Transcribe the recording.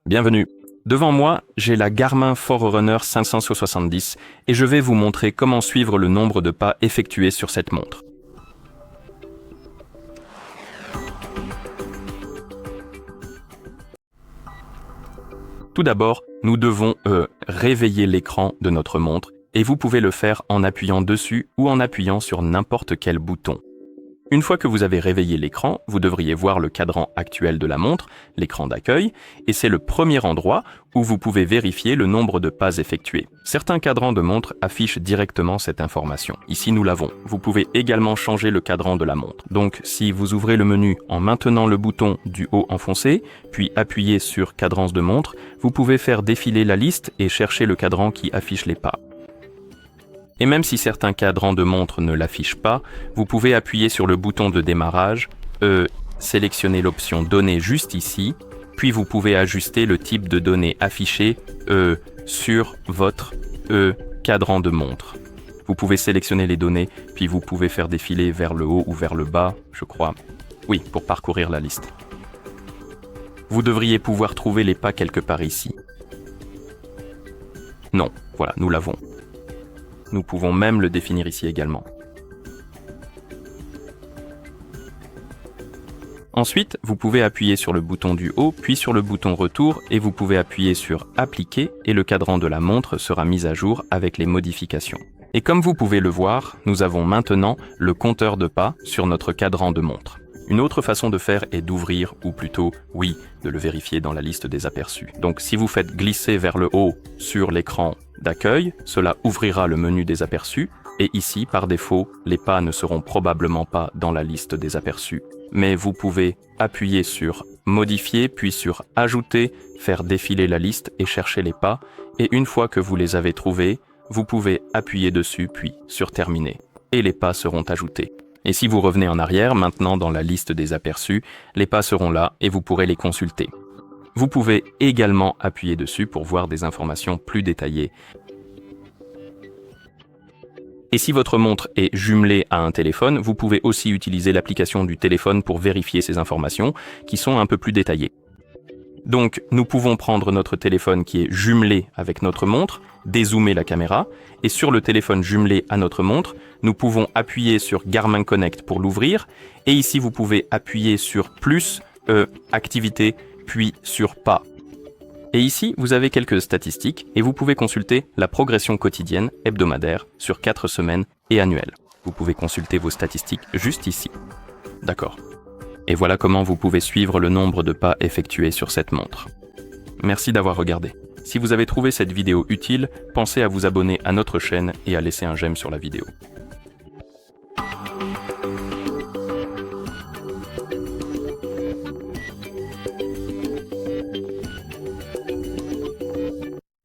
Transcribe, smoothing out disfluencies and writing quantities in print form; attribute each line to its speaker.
Speaker 1: Bienvenue. Devant moi, j'ai la Garmin Forerunner 570 et je vais vous montrer comment suivre le nombre de pas effectués sur cette montre. Tout d'abord, nous devons réveiller l'écran de notre montre et vous pouvez le faire en appuyant dessus ou en appuyant sur n'importe quel bouton. Une fois que vous avez réveillé l'écran, vous devriez voir le cadran actuel de la montre, l'écran d'accueil, et c'est le premier endroit où vous pouvez vérifier le nombre de pas effectués. Certains cadrans de montre affichent directement cette information. Ici, nous l'avons. Vous pouvez également changer le cadran de la montre. Donc, si vous ouvrez le menu en maintenant le bouton du haut enfoncé, puis appuyez sur Cadran de montre, vous pouvez faire défiler la liste et chercher le cadran qui affiche les pas. Et même si certains cadrans de montre ne l'affichent pas, vous pouvez appuyer sur le bouton de démarrage, sélectionner l'option Données juste ici, puis vous pouvez ajuster le type de données affichées sur votre cadran de montre. Vous pouvez sélectionner les données, puis vous pouvez faire défiler vers le haut ou vers le bas, je crois. Oui, pour parcourir la liste. Vous devriez pouvoir trouver les pas quelque part ici. Non, voilà, nous l'avons. Nous pouvons même le définir ici également. Ensuite, vous pouvez appuyer sur le bouton du haut, puis sur le bouton Retour, et vous pouvez appuyer sur Appliquer, et le cadran de la montre sera mis à jour avec les modifications. Et comme vous pouvez le voir, nous avons maintenant le compteur de pas sur notre cadran de montre. Une autre façon de faire est d'ouvrir, ou plutôt, oui, de le vérifier dans la liste des aperçus. Donc si vous faites glisser vers le haut sur l'écran d'accueil, cela ouvrira le menu des aperçus, et ici, par défaut, les pas ne seront probablement pas dans la liste des aperçus. Mais vous pouvez appuyer sur Modifier, puis sur Ajouter, faire défiler la liste et chercher les pas, et une fois que vous les avez trouvés, vous pouvez appuyer dessus, puis sur Terminer, et les pas seront ajoutés. Et si vous revenez en arrière, maintenant dans la liste des aperçus, les pas seront là et vous pourrez les consulter. Vous pouvez également appuyer dessus pour voir des informations plus détaillées. Et si votre montre est jumelée à un téléphone, vous pouvez aussi utiliser l'application du téléphone pour vérifier ces informations qui sont un peu plus détaillées. Donc, nous pouvons prendre notre téléphone qui est jumelé avec notre montre, dézoomer la caméra, et sur le téléphone jumelé à notre montre, nous pouvons appuyer sur Garmin Connect pour l'ouvrir, et ici vous pouvez appuyer sur plus, activité, puis sur pas. Et ici, vous avez quelques statistiques, et vous pouvez consulter la progression quotidienne, hebdomadaire, sur 4 semaines et annuelle. Vous pouvez consulter vos statistiques juste ici. D'accord. Et voilà comment vous pouvez suivre le nombre de pas effectués sur cette montre. Merci d'avoir regardé. Si vous avez trouvé cette vidéo utile, pensez à vous abonner à notre chaîne et à laisser un j'aime sur la vidéo.